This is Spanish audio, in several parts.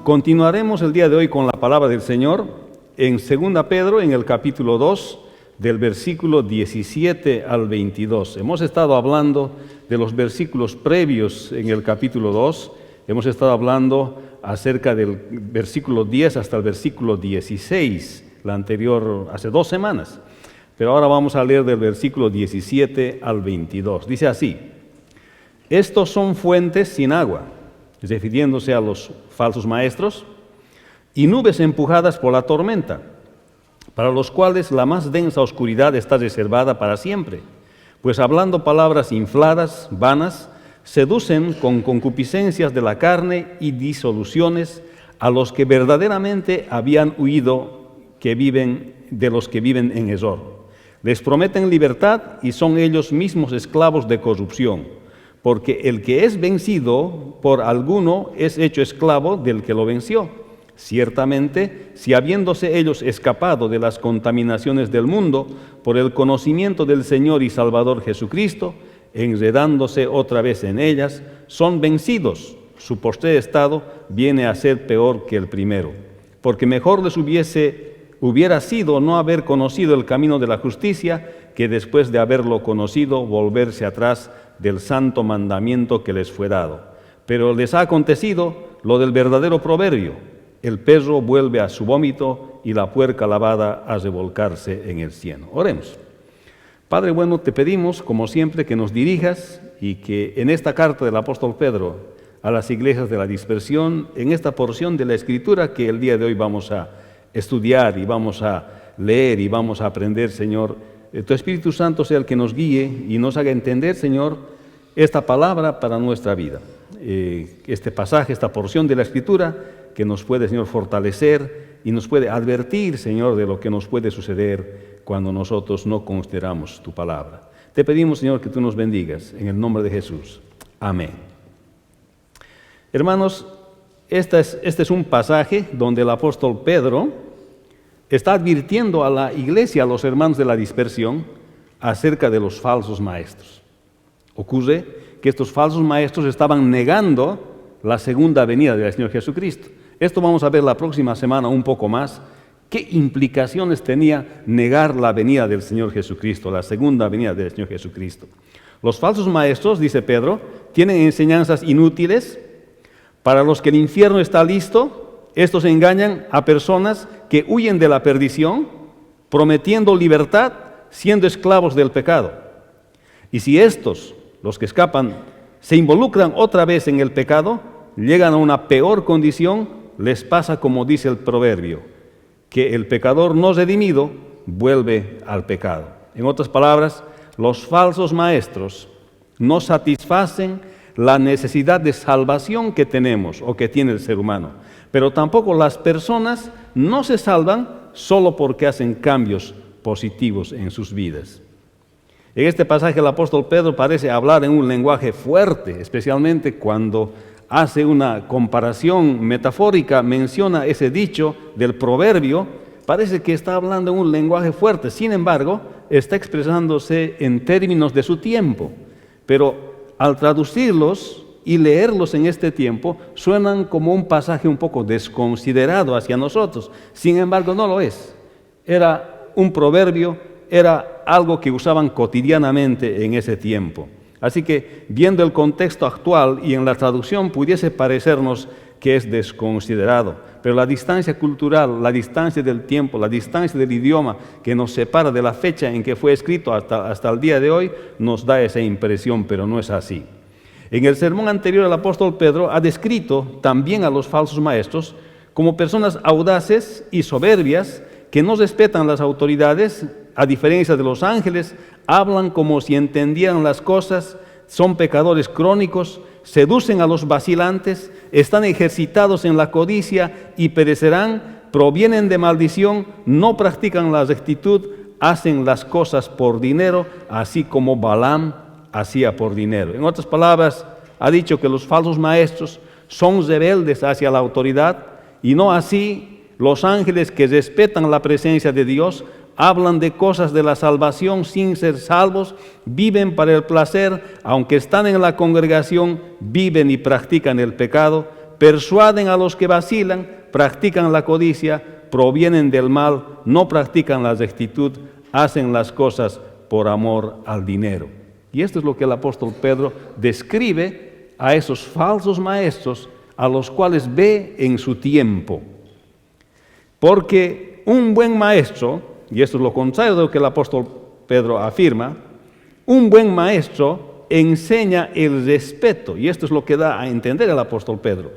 continuaremos el día de hoy con la palabra del Señor en 2 Pedro, en el capítulo 2, del versículo 17 al 22. Hemos estado hablando de los versículos previos en el capítulo 2, hemos estado hablando acerca del versículo 10 hasta el versículo 16, la anterior, hace 2 semanas. Pero ahora vamos a leer del versículo 17 al 22. Dice así: estos son fuentes sin agua, refiriéndose a los falsos maestros, y nubes empujadas por la tormenta, para los cuales la más densa oscuridad está reservada para siempre, pues hablando palabras infladas, vanas, seducen con concupiscencias de la carne y disoluciones a los que verdaderamente habían huido de los que viven en error. Les prometen libertad y son ellos mismos esclavos de corrupción, porque el que es vencido por alguno es hecho esclavo del que lo venció. Ciertamente, si habiéndose ellos escapado de las contaminaciones del mundo por el conocimiento del Señor y Salvador Jesucristo, enredándose otra vez en ellas, son vencidos, su postrer estado viene a ser peor que el primero. Porque mejor les hubiera sido no haber conocido el camino de la justicia, que después de haberlo conocido, volverse atrás del santo mandamiento que les fue dado. Pero les ha acontecido lo del verdadero proverbio: el perro vuelve a su vómito y la puerca lavada a revolcarse en el cieno. Oremos. Padre bueno, te pedimos, como siempre, que nos dirijas y que en esta carta del apóstol Pedro a las iglesias de la dispersión, en esta porción de la Escritura que el día de hoy vamos a estudiar y vamos a leer y vamos a aprender, Señor, tu Espíritu Santo sea el que nos guíe y nos haga entender, Señor, esta palabra para nuestra vida. Este pasaje, esta porción de la Escritura que nos puede, Señor, fortalecer y nos puede advertir, Señor, de lo que nos puede suceder cuando nosotros no consideramos tu palabra. Te pedimos, Señor, que tú nos bendigas en el nombre de Jesús. Amén. Hermanos, este es un pasaje donde el apóstol Pedro está advirtiendo a la iglesia, a los hermanos de la dispersión, acerca de los falsos maestros. Ocurre que estos falsos maestros estaban negando la segunda venida del Señor Jesucristo. Esto vamos a ver la próxima semana un poco más. ¿Qué implicaciones tenía negar la venida del Señor Jesucristo, la segunda venida del Señor Jesucristo? Los falsos maestros, dice Pedro, tienen enseñanzas inútiles. Para los que el infierno está listo, estos engañan a personas que huyen de la perdición, prometiendo libertad, siendo esclavos del pecado. Y si estos, los que escapan, se involucran otra vez en el pecado, llegan a una peor condición, les pasa como dice el proverbio, que el pecador no redimido vuelve al pecado. En otras palabras, los falsos maestros no satisfacen la necesidad de salvación que tenemos o que tiene el ser humano, pero tampoco las personas no se salvan solo porque hacen cambios positivos en sus vidas. En este pasaje el apóstol Pedro parece hablar en un lenguaje fuerte, especialmente cuando hace una comparación metafórica, menciona ese dicho del proverbio, parece que está hablando en un lenguaje fuerte. Sin embargo, está expresándose en términos de su tiempo, pero al traducirlos y leerlos en este tiempo, suenan como un pasaje un poco desconsiderado hacia nosotros. Sin embargo, no lo es. Era un proverbio, era algo que usaban cotidianamente en ese tiempo. Así que, viendo el contexto actual y en la traducción, pudiese parecernos que es desconsiderado. Pero la distancia cultural, la distancia del tiempo, la distancia del idioma que nos separa de la fecha en que fue escrito hasta el día de hoy, nos da esa impresión, pero no es así. En el sermón anterior, el apóstol Pedro ha descrito también a los falsos maestros como personas audaces y soberbias que no respetan las autoridades, a diferencia de los ángeles, hablan como si entendieran las cosas, son pecadores crónicos, seducen a los vacilantes, están ejercitados en la codicia y perecerán, provienen de maldición, no practican la rectitud, hacen las cosas por dinero, así como Balaam hacía por dinero. En otras palabras, ha dicho que los falsos maestros son rebeldes hacia la autoridad y no así los ángeles que respetan la presencia de Dios, hablan de cosas de la salvación sin ser salvos, viven para el placer, aunque están en la congregación, viven y practican el pecado, persuaden a los que vacilan, practican la codicia, provienen del mal, no practican la rectitud, hacen las cosas por amor al dinero. Y esto es lo que el apóstol Pedro describe a esos falsos maestros a los cuales ve en su tiempo. Porque un buen maestro, y esto es lo contrario de lo que el apóstol Pedro afirma, un buen maestro enseña el respeto, y esto es lo que da a entender el apóstol Pedro.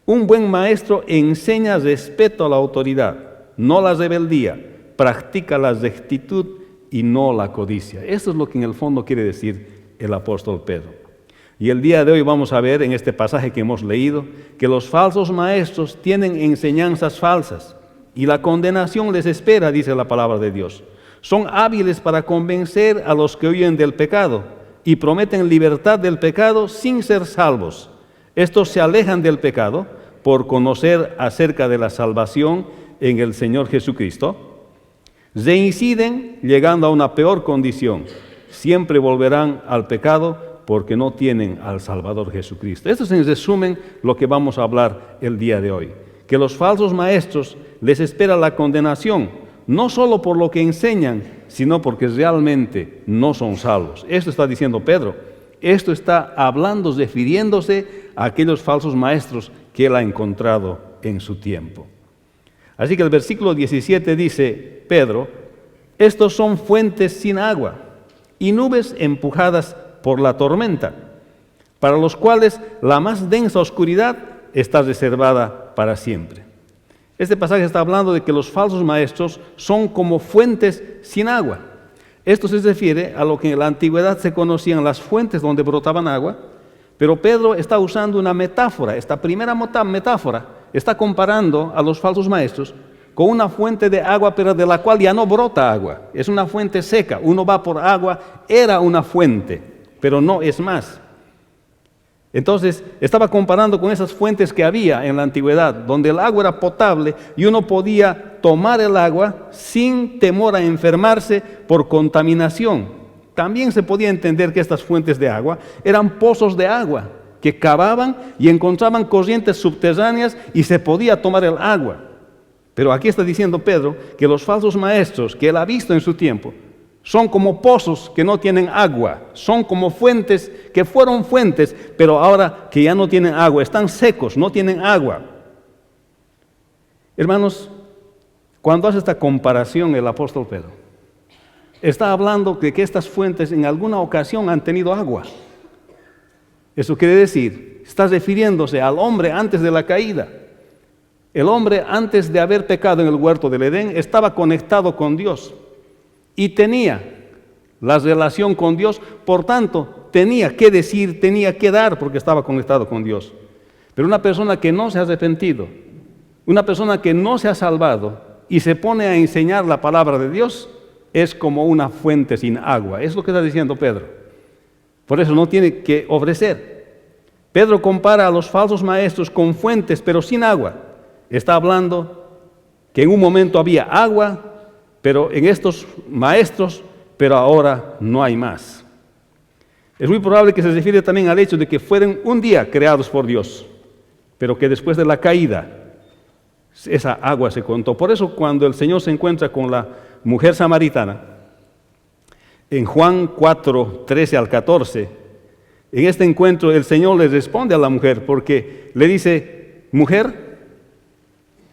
Un buen maestro enseña respeto a la autoridad, no la rebeldía, practica la rectitud y no la codicia. Esto es lo que en el fondo quiere decir el apóstol Pedro. Y el día de hoy vamos a ver en este pasaje que hemos leído que los falsos maestros tienen enseñanzas falsas y la condenación les espera, dice la palabra de Dios. Son hábiles para convencer a los que huyen del pecado y prometen libertad del pecado sin ser salvos. Estos se alejan del pecado por conocer acerca de la salvación en el Señor Jesucristo. Reinciden llegando a una peor condición. Siempre volverán al pecado porque no tienen al Salvador Jesucristo. Esto es en resumen lo que vamos a hablar el día de hoy. Que los falsos maestros les espera la condenación, no solo por lo que enseñan, sino porque realmente no son salvos. Esto está diciendo Pedro. Esto está hablando, refiriéndose a aquellos falsos maestros que él ha encontrado en su tiempo. Así que el versículo 17 dice, Pedro, estos son fuentes sin agua y nubes empujadas por la tormenta, para los cuales la más densa oscuridad está reservada para siempre. Este pasaje está hablando de que los falsos maestros son como fuentes sin agua. Esto se refiere a lo que en la antigüedad se conocían las fuentes donde brotaban agua, pero Pedro está usando una metáfora. Esta primera metáfora está comparando a los falsos maestros con una fuente de agua, pero de la cual ya no brota agua. Es una fuente seca. Uno va por agua, era una fuente, pero no es más. Entonces, estaba comparando con esas fuentes que había en la antigüedad, donde el agua era potable y uno podía tomar el agua sin temor a enfermarse por contaminación. También se podía entender que estas fuentes de agua eran pozos de agua que cavaban y encontraban corrientes subterráneas y se podía tomar el agua. Pero aquí está diciendo Pedro que los falsos maestros que él ha visto en su tiempo son como pozos que no tienen agua, son como fuentes que fueron fuentes, pero ahora que ya no tienen agua, están secos, no tienen agua. Hermanos, cuando hace esta comparación el apóstol Pedro, está hablando de que estas fuentes en alguna ocasión han tenido agua. Eso quiere decir, está refiriéndose al hombre antes de la caída. El hombre antes de haber pecado en el huerto del Edén estaba conectado con Dios. Y tenía la relación con Dios, por tanto, tenía que decir, tenía que dar, porque estaba conectado con Dios. Pero una persona que no se ha arrepentido, una persona que no se ha salvado y se pone a enseñar la palabra de Dios, es como una fuente sin agua. Es lo que está diciendo Pedro. Por eso no tiene que ofrecer. Pedro compara a los falsos maestros con fuentes, pero sin agua. Está hablando que en un momento había agua, pero en estos maestros, pero ahora no hay más. Es muy probable que se refiere también al hecho de que fueron un día creados por Dios, pero que después de la caída, esa agua se contó. Por eso cuando el Señor se encuentra con la mujer samaritana, en Juan 4, 13 al 14, en este encuentro el Señor le responde a la mujer, porque le dice, mujer,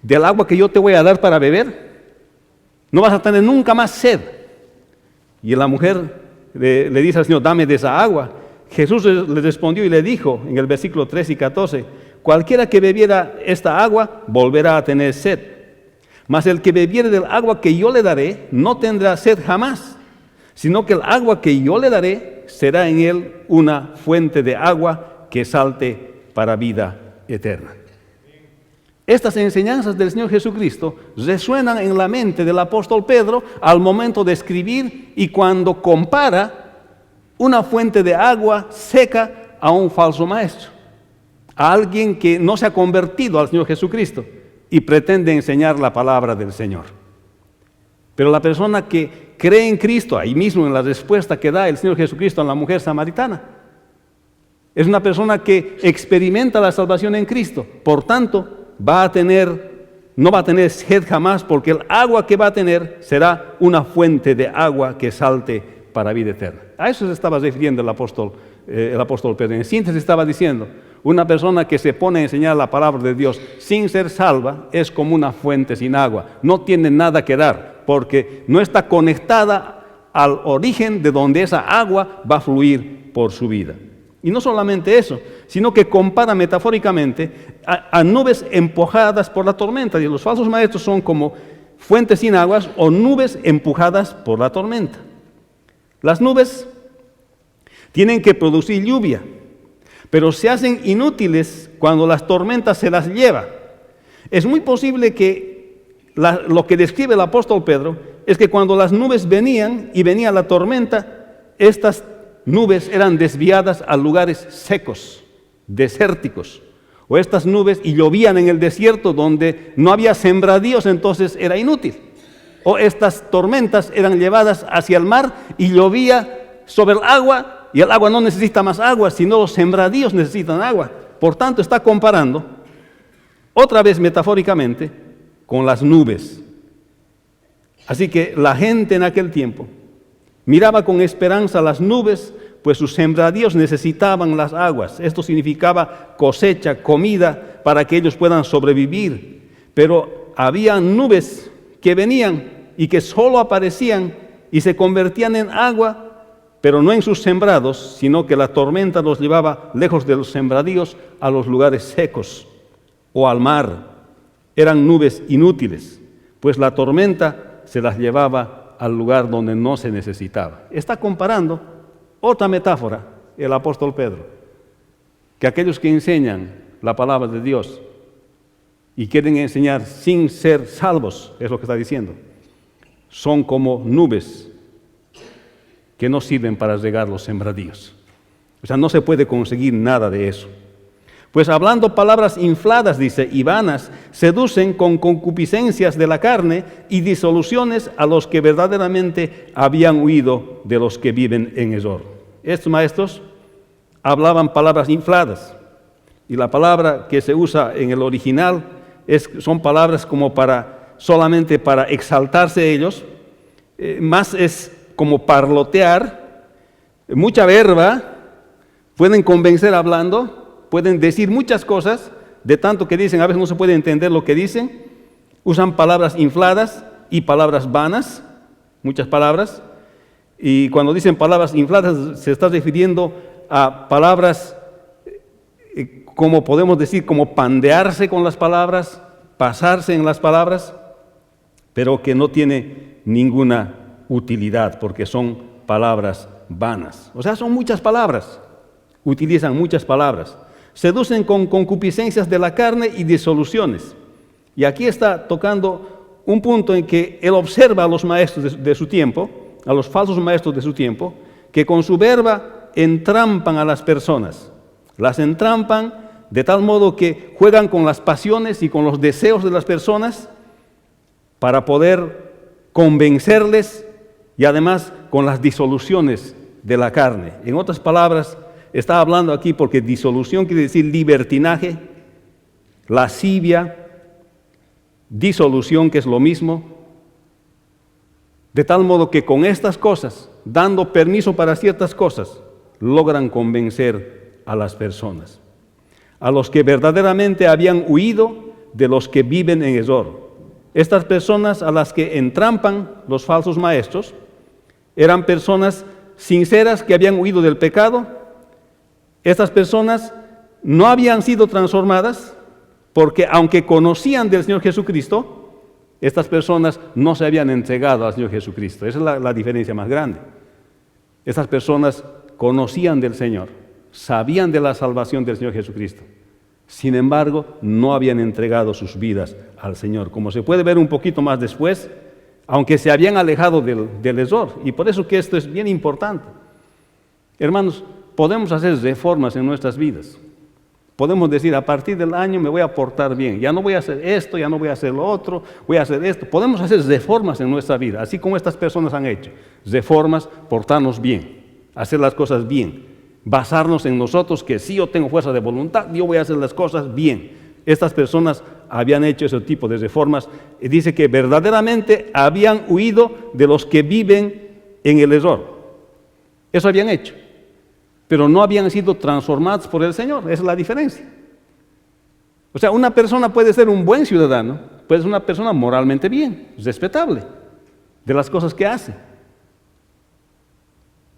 del agua que yo te voy a dar para beber, no vas a tener nunca más sed. Y la mujer le dice al Señor, dame de esa agua. Jesús le respondió y le dijo en el versículo 13 y 14, cualquiera que bebiera esta agua volverá a tener sed. Mas el que bebiere del agua que yo le daré no tendrá sed jamás, sino que el agua que yo le daré será en él una fuente de agua que salte para vida eterna. Estas enseñanzas del Señor Jesucristo resuenan en la mente del apóstol Pedro al momento de escribir y cuando compara una fuente de agua seca a un falso maestro, a alguien que no se ha convertido al Señor Jesucristo y pretende enseñar la palabra del Señor. Pero la persona que cree en Cristo, ahí mismo en la respuesta que da el Señor Jesucristo a la mujer samaritana, Es una persona que experimenta la salvación en Cristo. Por tanto, no va a tener sed jamás, porque el agua que va a tener será una fuente de agua que salte para vida eterna. A eso se estaba refiriendo el apóstol Pedro. En síntesis estaba diciendo, una persona que se pone a enseñar la palabra de Dios sin ser salva es como una fuente sin agua. No tiene nada que dar, porque no está conectada al origen de donde esa agua va a fluir por su vida. Y no solamente eso, sino que compara metafóricamente a nubes empujadas por la tormenta. Y los falsos maestros son como fuentes sin aguas o nubes empujadas por la tormenta. Las nubes tienen que producir lluvia, pero se hacen inútiles cuando las tormentas se las lleva. Es muy posible que lo que describe el apóstol Pedro es que cuando las nubes venían y venía la tormenta, estas nubes eran desviadas a lugares secos, desérticos, o estas nubes y llovían en el desierto donde no había sembradíos, entonces era inútil. O estas tormentas eran llevadas hacia el mar y llovía sobre el agua, y el agua no necesita más agua, sino los sembradíos necesitan agua. Por tanto, está comparando, otra vez metafóricamente, con las nubes. Así que la gente en aquel tiempo miraba con esperanza las nubes, pues sus sembradíos necesitaban las aguas. Esto significaba cosecha, comida, para que ellos puedan sobrevivir. Pero había nubes que venían y que solo aparecían y se convertían en agua, pero no en sus sembrados, sino que la tormenta los llevaba lejos de los sembradíos a los lugares secos o al mar. Eran nubes inútiles, pues la tormenta se las llevaba al lugar donde no se necesitaba. Está comparando otra metáfora, el apóstol Pedro, que aquellos que enseñan la palabra de Dios y quieren enseñar sin ser salvos, es lo que está diciendo, son como nubes que no sirven para regar los sembradíos. O sea, no se puede conseguir nada de eso. Pues hablando palabras infladas, dice, y vanas, seducen con concupiscencias de la carne y disoluciones a los que verdaderamente habían huido de los que viven en error. Estos maestros hablaban palabras infladas, y la palabra que se usa en el original son palabras como solamente para exaltarse ellos, más es como parlotear, mucha verba, pueden convencer hablando, pueden decir muchas cosas, de tanto que dicen, a veces no se puede entender lo que dicen, usan palabras infladas y palabras vanas, muchas palabras, y cuando dicen palabras infladas se está refiriendo a palabras, como podemos decir, como pandearse con las palabras, pasarse en las palabras, pero que no tiene ninguna utilidad, porque son palabras vanas. O sea, son muchas palabras, utilizan muchas palabras. Seducen con concupiscencias de la carne y disoluciones. Y aquí está tocando un punto en que él observa a los maestros de su tiempo, a los falsos maestros de su tiempo, que con su verba entrampan a las personas. Las entrampan de tal modo que juegan con las pasiones y con los deseos de las personas para poder convencerles, y además con las disoluciones de la carne. En otras palabras, está hablando aquí porque disolución quiere decir libertinaje, lascivia, disolución, que es lo mismo, de tal modo que con estas cosas, dando permiso para ciertas cosas, logran convencer a las personas, a los que verdaderamente habían huido de los que viven en error. Estas personas a las que entrampan los falsos maestros eran personas sinceras que habían huido del pecado. Estas personas no habían sido transformadas porque aunque conocían del Señor Jesucristo, estas personas no se habían entregado al Señor Jesucristo. Esa es la diferencia más grande. Estas personas conocían del Señor, sabían de la salvación del Señor Jesucristo. Sin embargo, no habían entregado sus vidas al Señor. Como se puede ver un poquito más después, aunque se habían alejado del error. Y por eso que esto es bien importante. Hermanos, podemos hacer reformas en nuestras vidas. Podemos decir, a partir del año me voy a portar bien. Ya no voy a hacer esto, ya no voy a hacer lo otro, voy a hacer esto. Podemos hacer reformas en nuestra vida, así como estas personas han hecho. Reformas, portarnos bien, hacer las cosas bien. basarnos en nosotros, que si yo tengo fuerza de voluntad, yo voy a hacer las cosas bien. Estas personas habían hecho ese tipo de reformas y dice que verdaderamente habían huido de los que viven en el error. Eso habían hecho, pero no habían sido transformados por el Señor. Esa es la diferencia. O sea, una persona puede ser un buen ciudadano, puede ser una persona moralmente bien, respetable de las cosas que hace,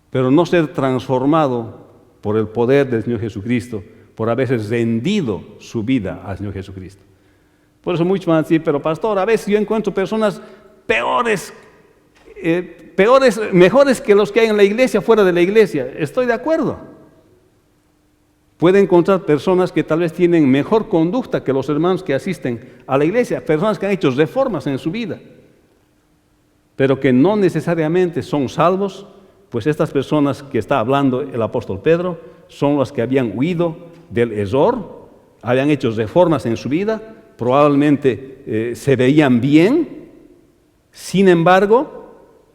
pero no ser transformado por el poder del Señor Jesucristo, por haberse rendido su vida al Señor Jesucristo. Por eso muchos van a decir, pero pastor, a veces yo encuentro personas mejores que los que hay en la iglesia, fuera de la iglesia. Estoy de acuerdo. Puede encontrar personas que tal vez tienen mejor conducta que los hermanos que asisten a la iglesia, personas que han hecho reformas en su vida, pero que no necesariamente son salvos, pues estas personas que está hablando el apóstol Pedro son las que habían huido del error, habían hecho reformas en su vida, probablemente se veían bien, sin embargo,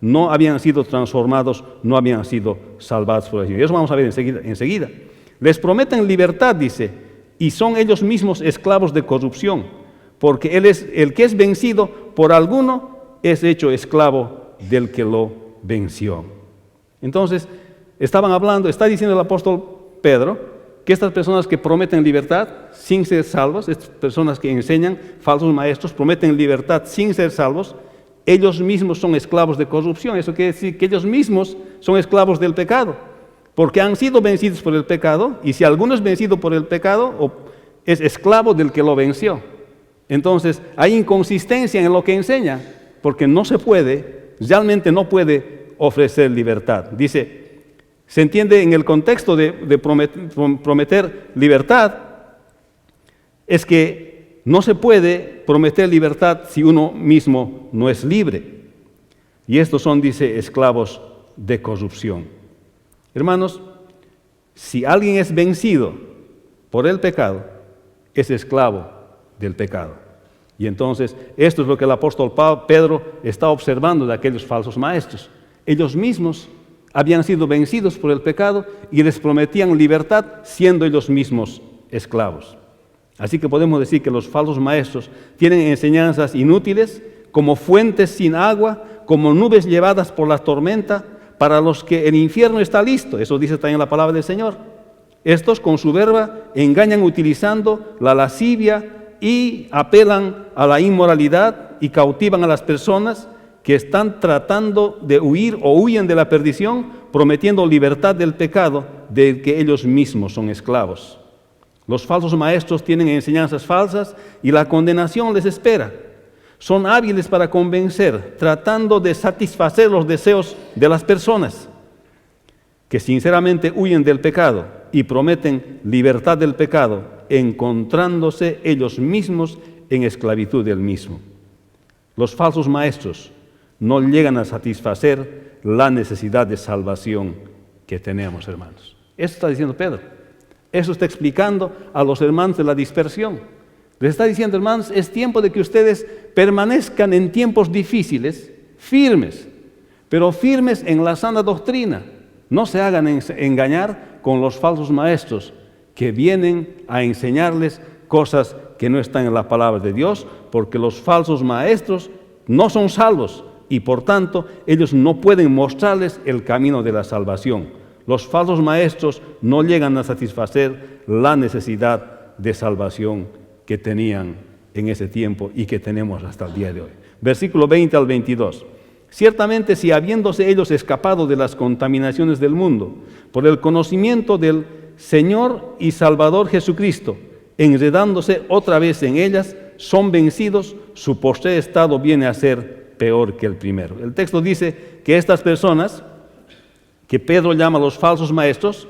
no habían sido transformados, no habían sido salvados por el Señor. Eso vamos a ver enseguida. Les prometen libertad, dice, y son ellos mismos esclavos de corrupción, porque el que es vencido por alguno es hecho esclavo del que lo venció. Entonces, está diciendo el apóstol Pedro, que estas personas que prometen libertad sin ser salvos, estas personas que enseñan, falsos maestros, prometen libertad sin ser salvos, ellos mismos son esclavos de corrupción. Eso quiere decir que ellos mismos son esclavos del pecado, porque han sido vencidos por el pecado, y si alguno es vencido por el pecado, es esclavo del que lo venció. Entonces, hay inconsistencia en lo que enseña, porque realmente no puede ofrecer libertad. Dice, se entiende en el contexto de prometer libertad, es que no se puede prometer libertad si uno mismo no es libre. Y estos son, dice, esclavos de corrupción. Hermanos, si alguien es vencido por el pecado, es esclavo del pecado. Y entonces, esto es lo que el apóstol Pedro está observando de aquellos falsos maestros. Ellos mismos habían sido vencidos por el pecado y les prometían libertad siendo ellos mismos esclavos. Así que podemos decir que los falsos maestros tienen enseñanzas inútiles, como fuentes sin agua, como nubes llevadas por la tormenta, para los que el infierno está listo. Eso dice también la palabra del Señor. Estos con su verba engañan utilizando la lascivia y apelan a la inmoralidad y cautivan a las personas que están tratando de huir o huyen de la perdición, prometiendo libertad del pecado del que ellos mismos son esclavos. Los falsos maestros tienen enseñanzas falsas y la condenación les espera. Son hábiles para convencer, tratando de satisfacer los deseos de las personas que sinceramente huyen del pecado y prometen libertad del pecado, encontrándose ellos mismos en esclavitud del mismo. Los falsos maestros no llegan a satisfacer la necesidad de salvación que tenemos, hermanos. Eso está diciendo Pedro. Eso está explicando a los hermanos de la dispersión. Les está diciendo, hermanos, es tiempo de que ustedes permanezcan en tiempos difíciles, firmes, pero firmes en la sana doctrina. No se hagan engañar con los falsos maestros que vienen a enseñarles cosas que no están en la palabra de Dios, porque los falsos maestros no son salvos y por tanto ellos no pueden mostrarles el camino de la salvación. Los falsos maestros no llegan a satisfacer la necesidad de salvación que tenían en ese tiempo y que tenemos hasta el día de hoy. Versículo 20 al 22. Ciertamente, si habiéndose ellos escapado de las contaminaciones del mundo, por el conocimiento del Señor y Salvador Jesucristo, enredándose otra vez en ellas, son vencidos, su postrer estado viene a ser peor que el primero. El texto dice que estas personas, que Pedro llama los falsos maestros,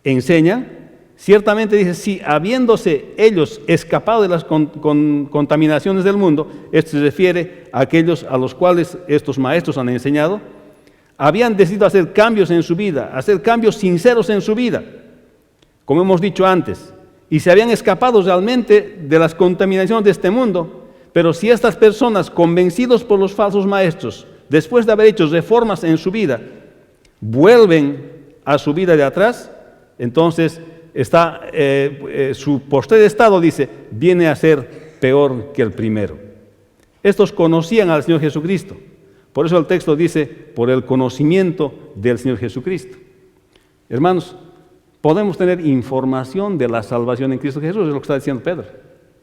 enseñan. Ciertamente dice, si habiéndose ellos escapado de las contaminaciones del mundo, esto se refiere a aquellos a los cuales estos maestros han enseñado, habían decidido hacer cambios en su vida, hacer cambios sinceros en su vida, como hemos dicho antes, y se habían escapado realmente de las contaminaciones de este mundo. Pero si estas personas, convencidos por los falsos maestros, después de haber hecho reformas en su vida, vuelven a su vida de atrás, entonces su postrer estado, dice, viene a ser peor que el primero. Estos conocían al Señor Jesucristo. Por eso el texto dice, por el conocimiento del Señor Jesucristo. Hermanos, podemos tener información de la salvación en Cristo Jesús, es lo que está diciendo Pedro.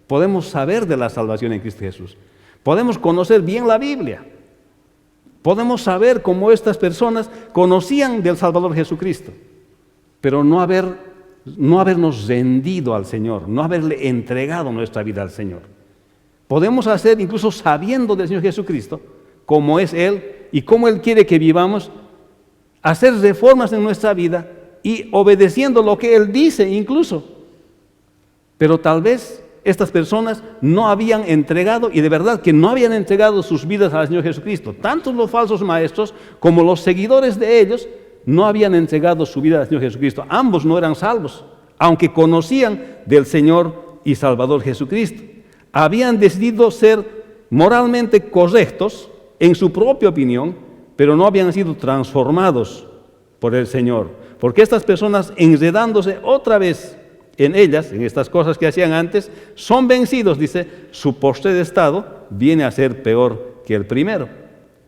Podemos saber de la salvación en Cristo Jesús. Podemos conocer bien la Biblia. Podemos saber cómo estas personas conocían del Salvador Jesucristo, pero no habernos rendido al Señor, no haberle entregado nuestra vida al Señor. Podemos hacer, incluso sabiendo del Señor Jesucristo, cómo es Él y cómo Él quiere que vivamos, hacer reformas en nuestra vida y obedeciendo lo que Él dice incluso. Pero tal vez estas personas no habían entregado, y de verdad que no habían entregado sus vidas al Señor Jesucristo. Tanto los falsos maestros como los seguidores de ellos no habían entregado su vida al Señor Jesucristo. Ambos no eran salvos, aunque conocían del Señor y Salvador Jesucristo. Habían decidido ser moralmente correctos en su propia opinión, pero no habían sido transformados por el Señor. Porque estas personas, enredándose otra vez en ellas, en estas cosas que hacían antes, son vencidos, dice, su postrer estado viene a ser peor que el primero.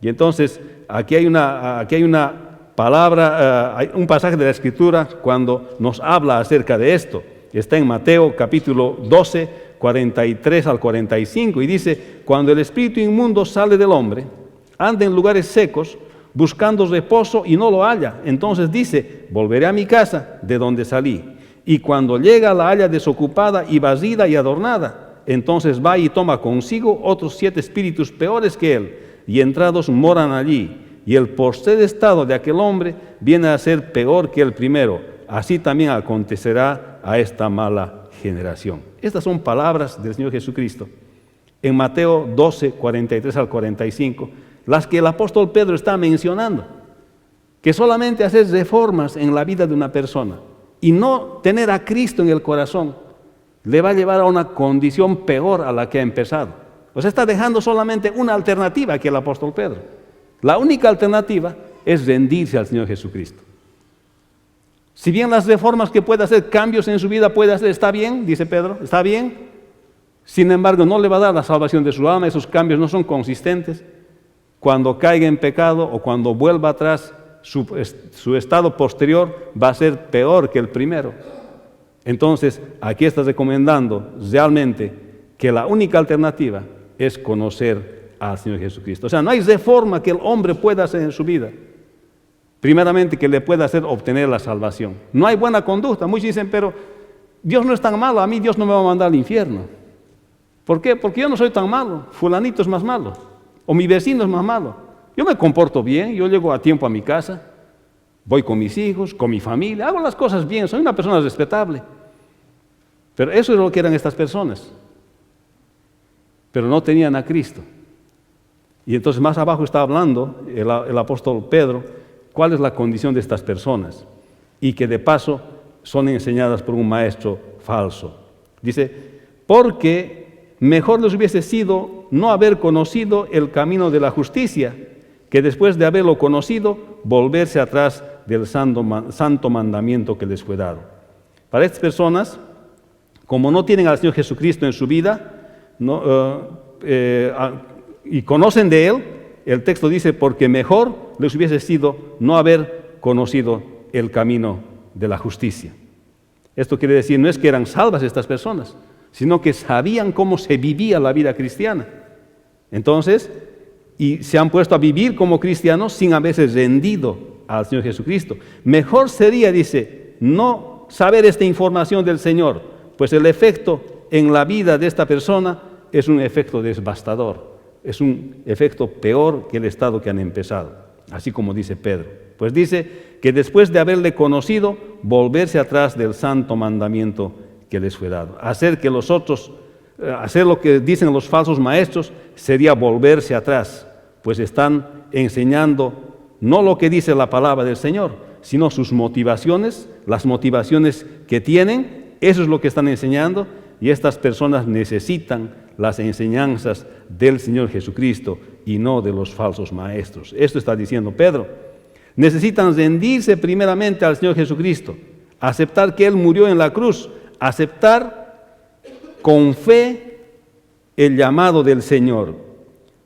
Y entonces, aquí hay una palabra, hay un pasaje de la Escritura cuando nos habla acerca de esto. Está en Mateo capítulo 12, 43 al 45, y dice, cuando el espíritu inmundo sale del hombre, anda en lugares secos, buscando reposo y no lo halla. Entonces dice, volveré a mi casa de donde salí. Y cuando llega la halla desocupada y vacía y adornada, entonces va y toma consigo otros 7 espíritus peores que él, y entrados moran allí. Y el postrer estado de aquel hombre viene a ser peor que el primero. Así también acontecerá a esta mala generación. Estas son palabras del Señor Jesucristo. En Mateo 12, 43 al 45, las que el apóstol Pedro está mencionando. Que solamente hacer reformas en la vida de una persona y no tener a Cristo en el corazón, le va a llevar a una condición peor a la que ha empezado. O sea, está dejando solamente una alternativa aquí el apóstol Pedro. La única alternativa es rendirse al Señor Jesucristo. Si bien las reformas que puede hacer, cambios en su vida puede hacer, está bien, dice Pedro, está bien. Sin embargo, no le va a dar la salvación de su alma, esos cambios no son consistentes. Cuando caiga en pecado o cuando vuelva atrás, su estado posterior va a ser peor que el primero. Entonces, aquí está recomendando realmente que la única alternativa es conocer al Señor Jesucristo. O sea, no hay reforma que el hombre pueda hacer en su vida, primeramente, que le pueda hacer obtener la salvación. No hay buena conducta. Muchos dicen, pero Dios no es tan malo, a mí Dios no me va a mandar al infierno. ¿Por qué? Porque yo no soy tan malo, fulanito es más malo, o mi vecino es más malo. Yo me comporto bien, yo llego a tiempo a mi casa, voy con mis hijos, con mi familia, hago las cosas bien, soy una persona respetable. Pero eso es lo que eran estas personas. Pero no tenían a Cristo. Y entonces más abajo está hablando el apóstol Pedro, cuál es la condición de estas personas. Y que de paso son enseñadas por un maestro falso. Dice, porque mejor les hubiese sido no haber conocido el camino de la justicia, que después de haberlo conocido, volverse atrás del santo mandamiento que les fue dado. Para estas personas, como no tienen al Señor Jesucristo en su vida, y conocen de Él, el texto dice, porque mejor les hubiese sido no haber conocido el camino de la justicia. Esto quiere decir, no es que eran salvas estas personas, sino que sabían cómo se vivía la vida cristiana. Entonces, y se han puesto a vivir como cristianos sin haberse rendido al Señor Jesucristo. Mejor sería, dice, no saber esta información del Señor, pues el efecto en la vida de esta persona es un efecto devastador, es un efecto peor que el estado que han empezado, así como dice Pedro. Pues dice que después de haberle conocido, volverse atrás del santo mandamiento que les fue dado. Hacer lo que dicen los falsos maestros sería volverse atrás, pues están enseñando no lo que dice la palabra del Señor, sino sus motivaciones, las motivaciones que tienen, eso es lo que están enseñando, y estas personas necesitan las enseñanzas del Señor Jesucristo y no de los falsos maestros. Esto está diciendo Pedro. Necesitan rendirse primeramente al Señor Jesucristo, aceptar que Él murió en la cruz, aceptar con fe el llamado del Señor.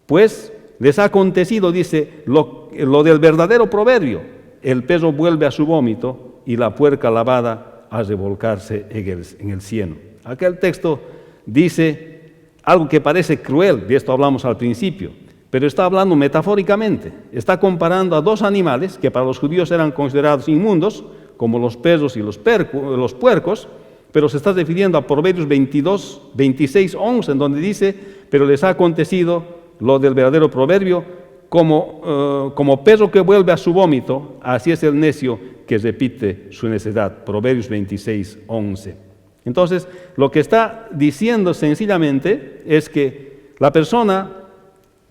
Pues les ha acontecido, dice, lo del verdadero proverbio: el perro vuelve a su vómito y la puerca lavada a revolcarse en el cieno. Aquel texto dice algo que parece cruel, de esto hablamos al principio, pero está hablando metafóricamente. Está comparando a dos animales que para los judíos eran considerados inmundos, como los perros y los puercos, pero se está refiriendo a Proverbios 22, 26, 11, en donde dice: pero les ha acontecido lo del verdadero proverbio, como perro que vuelve a su vómito, así es el necio que repite su necedad. Proverbios 26, 11. Entonces, lo que está diciendo sencillamente es que la persona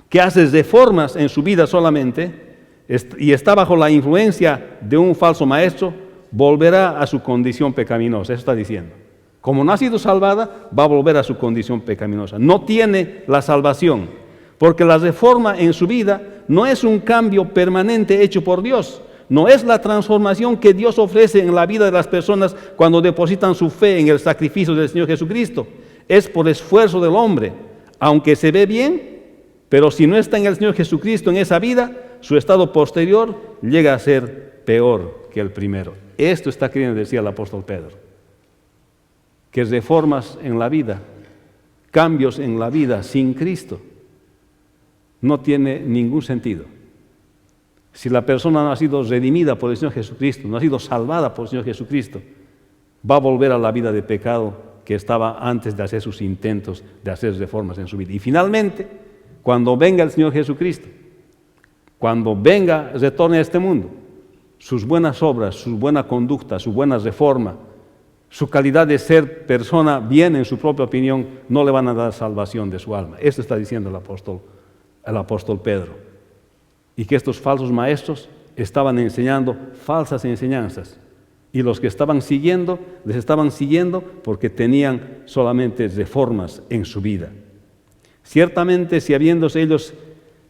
que hace reformas en su vida solamente y está bajo la influencia de un falso maestro, volverá a su condición pecaminosa. Eso está diciendo. Como no ha sido salvada, va a volver a su condición pecaminosa. No tiene la salvación, porque la reforma en su vida no es un cambio permanente hecho por Dios. No es la transformación que Dios ofrece en la vida de las personas cuando depositan su fe en el sacrificio del Señor Jesucristo. Es por esfuerzo del hombre. Aunque se ve bien, pero si no está en el Señor Jesucristo en esa vida, su estado posterior llega a ser peor que el primero. Esto está queriendo decir el apóstol Pedro. Que reformas en la vida, cambios en la vida sin Cristo, no tiene ningún sentido. Si la persona no ha sido redimida por el Señor Jesucristo, no ha sido salvada por el Señor Jesucristo, va a volver a la vida de pecado que estaba antes de hacer sus intentos de hacer reformas en su vida. Y finalmente, cuando venga el Señor Jesucristo, cuando venga, retorne a este mundo, sus buenas obras, su buena conducta, su buena reforma, su calidad de ser persona bien en su propia opinión, no le van a dar salvación de su alma. Esto está diciendo el apóstol Pedro. Y que estos falsos maestros estaban enseñando falsas enseñanzas. Y los que estaban siguiendo, les estaban siguiendo porque tenían solamente reformas en su vida. Ciertamente, si habiéndose ellos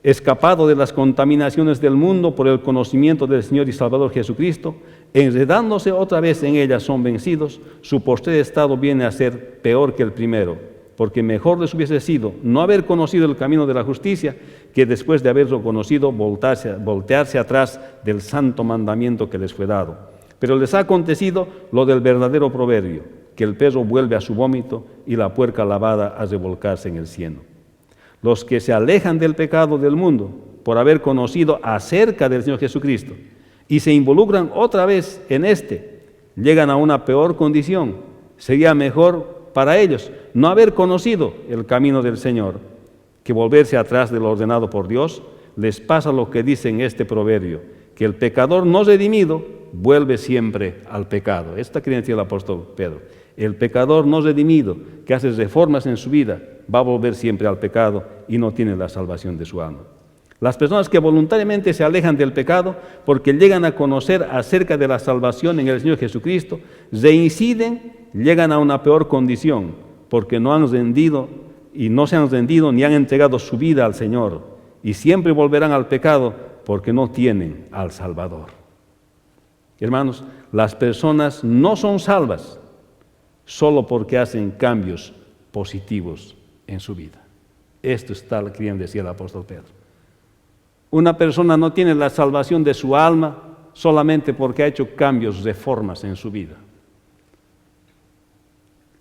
escapado de las contaminaciones del mundo por el conocimiento del Señor y Salvador Jesucristo, enredándose otra vez en ellas son vencidos, su postrer estado viene a ser peor que el primero, porque mejor les hubiese sido no haber conocido el camino de la justicia, que después de haberlo conocido voltearse atrás del santo mandamiento que les fue dado. Pero les ha acontecido lo del verdadero proverbio, que el perro vuelve a su vómito y la puerca lavada a revolcarse en el cieno. Los que se alejan del pecado del mundo por haber conocido acerca del Señor Jesucristo y se involucran otra vez en llegan a una peor condición. Sería mejor para ellos no haber conocido el camino del Señor que volverse atrás de lo ordenado por Dios. Les pasa lo que dice en este proverbio, que el pecador no redimido vuelve siempre al pecado. Esta quería decir el apóstol Pedro. El pecador no redimido, que hace reformas en su vida, va a volver siempre al pecado y no tiene la salvación de su alma. Las personas que voluntariamente se alejan del pecado porque llegan a conocer acerca de la salvación en el Señor Jesucristo, reinciden, llegan a una peor condición porque no han rendido y no se han rendido ni han entregado su vida al Señor, y siempre volverán al pecado porque no tienen al Salvador. Hermanos, las personas no son salvas solo porque hacen cambios positivos en su vida. Esto está queriendo decir el apóstol Pedro. Una persona no tiene la salvación de su alma solamente porque ha hecho cambios, reformas en su vida.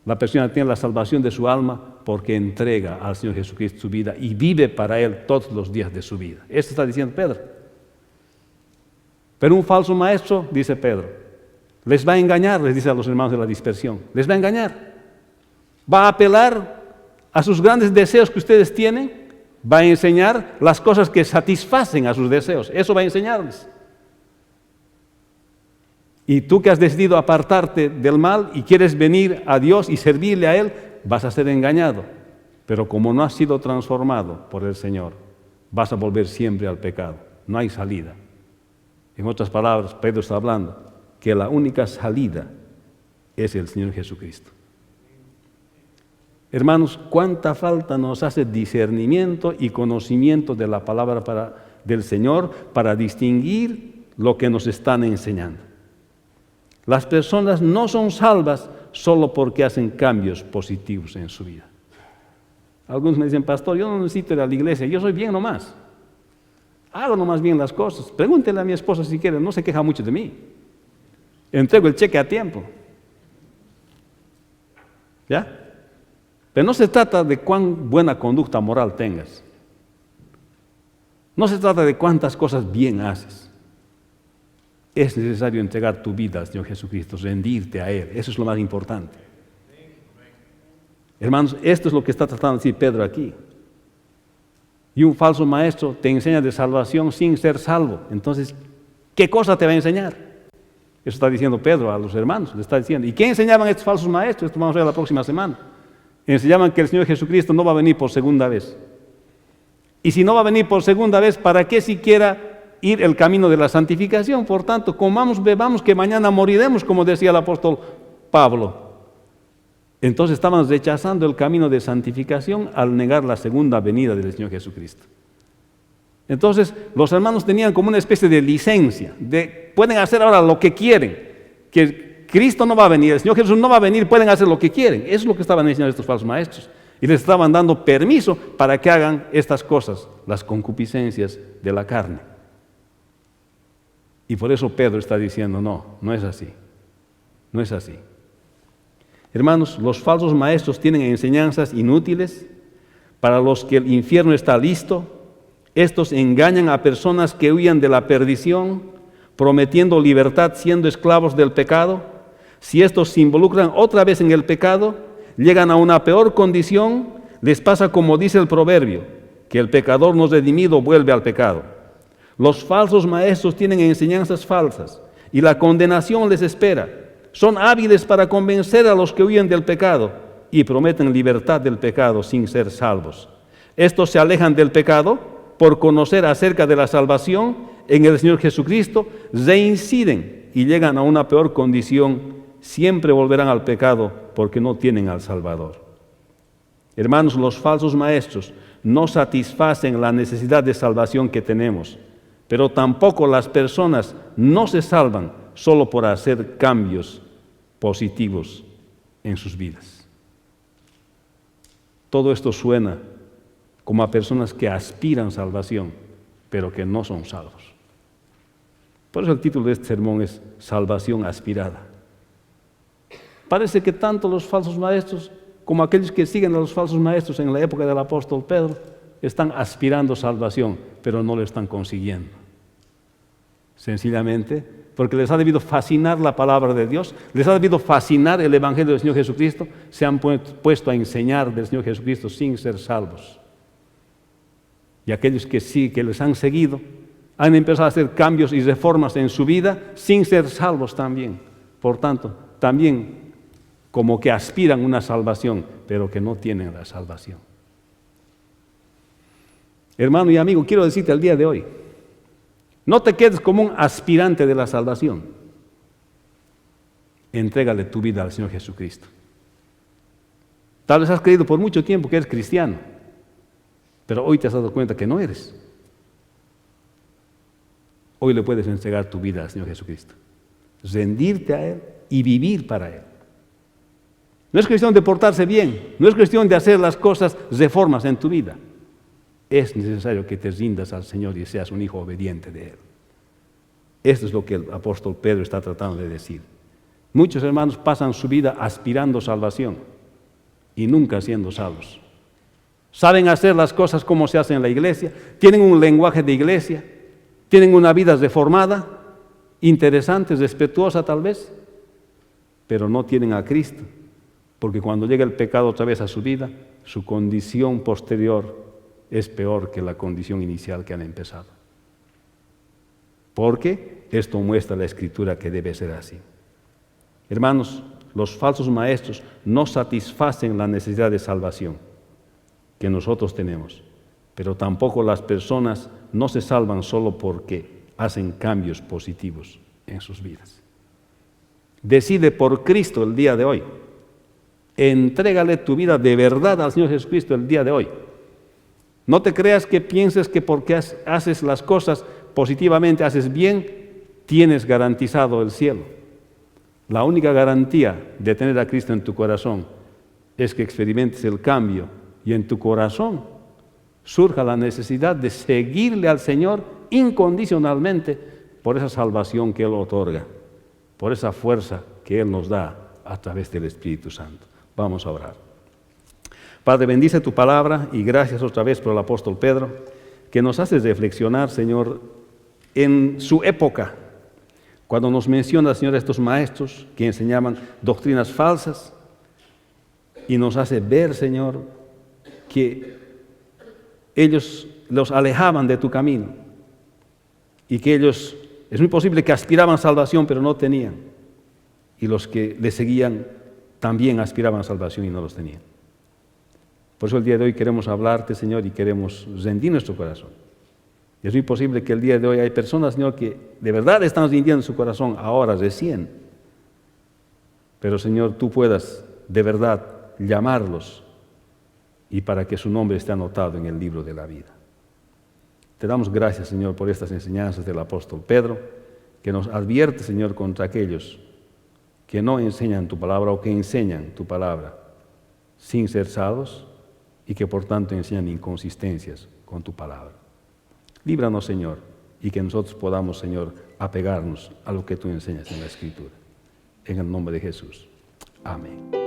La persona tiene la salvación de su alma porque entrega al Señor Jesucristo su vida y vive para Él todos los días de su vida. Esto está diciendo Pedro. Pero un falso maestro, dice Pedro, les va a engañar, les dice a los hermanos de la dispersión, les va a engañar. Va a apelar a sus grandes deseos que ustedes tienen, va a enseñar las cosas que satisfacen a sus deseos, eso va a enseñarles. Y tú que has decidido apartarte del mal y quieres venir a Dios y servirle a Él, vas a ser engañado. Pero como no has sido transformado por el Señor, vas a volver siempre al pecado. No hay salida. En otras palabras, Pedro está hablando que la única salida es el Señor Jesucristo. Hermanos, cuánta falta nos hace discernimiento y conocimiento de la palabra del Señor para distinguir lo que nos están enseñando. Las personas no son salvas solo porque hacen cambios positivos en su vida. Algunos me dicen, pastor, yo no necesito ir a la iglesia, yo soy bien nomás. Hago nomás bien las cosas. Pregúntenle a mi esposa si quiere, no se queja mucho de mí. Entrego el cheque a tiempo. ¿Ya? Pero no se trata de cuán buena conducta moral tengas. No se trata de cuántas cosas bien haces. Es necesario entregar tu vida al Señor Jesucristo, rendirte a Él. Eso es lo más importante. Hermanos, esto es lo que está tratando de decir Pedro aquí. Y un falso maestro te enseña de salvación sin ser salvo. Entonces, ¿qué cosa te va a enseñar? Eso está diciendo Pedro a los hermanos, le está diciendo. ¿Y qué enseñaban estos falsos maestros? Esto vamos a ver la próxima semana. Enseñaban que el Señor Jesucristo no va a venir por segunda vez. Y si no va a venir por segunda vez, ¿para qué siquiera ir el camino de la santificación? Por tanto, comamos, bebamos, que mañana moriremos, como decía el apóstol Pablo. Entonces estaban rechazando el camino de santificación al negar la segunda venida del Señor Jesucristo. Entonces, los hermanos tenían como una especie de licencia, pueden hacer ahora lo que quieren, que Cristo no va a venir, el Señor Jesús no va a venir, pueden hacer lo que quieren. Eso es lo que estaban enseñando estos falsos maestros. Y les estaban dando permiso para que hagan estas cosas, las concupiscencias de la carne. Y por eso Pedro está diciendo, no es así, no es así. Hermanos, los falsos maestros tienen enseñanzas inútiles para los que el infierno está listo. Estos engañan a personas que huyen de la perdición, prometiendo libertad siendo esclavos del pecado. Si estos se involucran otra vez en el pecado, llegan a una peor condición, les pasa como dice el proverbio, que el pecador no redimido vuelve al pecado. Los falsos maestros tienen enseñanzas falsas y la condenación les espera. Son hábiles para convencer a los que huyen del pecado y prometen libertad del pecado sin ser salvos. Estos se alejan del pecado por conocer acerca de la salvación en el Señor Jesucristo, reinciden y llegan a una peor condición, siempre volverán al pecado porque no tienen al Salvador. Hermanos, los falsos maestros no satisfacen la necesidad de salvación que tenemos, pero tampoco las personas no se salvan solo por hacer cambios positivos en sus vidas. Todo esto suena como a personas que aspiran salvación, pero que no son salvos. Por eso el título de este sermón es Salvación aspirada. Parece que tanto los falsos maestros como aquellos que siguen a los falsos maestros en la época del apóstol Pedro están aspirando salvación, pero no lo están consiguiendo. Sencillamente porque les ha debido fascinar la palabra de Dios, les ha debido fascinar el Evangelio del Señor Jesucristo, se han puesto a enseñar del Señor Jesucristo sin ser salvos. Y aquellos que sí, que les han seguido, han empezado a hacer cambios y reformas en su vida sin ser salvos también. Por tanto, también como que aspiran una salvación, pero que no tienen la salvación. Hermano y amigo, quiero decirte al día de hoy, no te quedes como un aspirante de la salvación. Entrégale tu vida al Señor Jesucristo. Tal vez has creído por mucho tiempo que eres cristiano, pero hoy te has dado cuenta que no eres. Hoy le puedes entregar tu vida al Señor Jesucristo, rendirte a Él y vivir para Él. No es cuestión de portarse bien, no es cuestión de hacer las cosas, reformas en tu vida. Es necesario que te rindas al Señor y seas un hijo obediente de Él. Esto es lo que el apóstol Pedro está tratando de decir. Muchos hermanos pasan su vida aspirando salvación y nunca siendo salvos. Saben hacer las cosas como se hacen en la iglesia, tienen un lenguaje de iglesia, tienen una vida reformada, interesante, respetuosa tal vez, pero no tienen a Cristo, porque cuando llega el pecado otra vez a su vida, su condición posterior es peor que la condición inicial que han empezado. Porque esto muestra la Escritura que debe ser así. Hermanos, los falsos maestros no satisfacen la necesidad de salvación que nosotros tenemos, pero tampoco las personas no se salvan solo porque hacen cambios positivos en sus vidas. Decide por Cristo el día de hoy. Entrégale tu vida de verdad al Señor Jesucristo el día de hoy. No te creas que pienses que porque haces las cosas positivamente, haces bien, tienes garantizado el cielo. La única garantía de tener a Cristo en tu corazón es que experimentes el cambio y en tu corazón surja la necesidad de seguirle al Señor incondicionalmente por esa salvación que Él otorga, por esa fuerza que Él nos da a través del Espíritu Santo. Vamos a orar. Padre, bendice tu palabra y gracias otra vez por el apóstol Pedro, que nos hace reflexionar, Señor, en su época, cuando nos menciona, Señor, estos maestros que enseñaban doctrinas falsas y nos hace ver, Señor, que ellos los alejaban de tu camino y que ellos, es muy posible que aspiraban a salvación, pero no tenían. Y los que le seguían también aspiraban a salvación y no los tenían. Por eso el día de hoy queremos hablarte, Señor, y queremos rendir nuestro corazón. Y es muy posible que el día de hoy hay personas, Señor, que de verdad están rindiendo su corazón ahora, recién. Pero, Señor, tú puedas de verdad llamarlos y para que su nombre esté anotado en el libro de la vida. Te damos gracias, Señor, por estas enseñanzas del apóstol Pedro, que nos advierte, Señor, contra aquellos que no enseñan tu palabra o que enseñan tu palabra sin ser salvos y que por tanto enseñan inconsistencias con tu palabra. Líbranos, Señor, y que nosotros podamos, Señor, apegarnos a lo que tú enseñas en la Escritura. En el nombre de Jesús. Amén.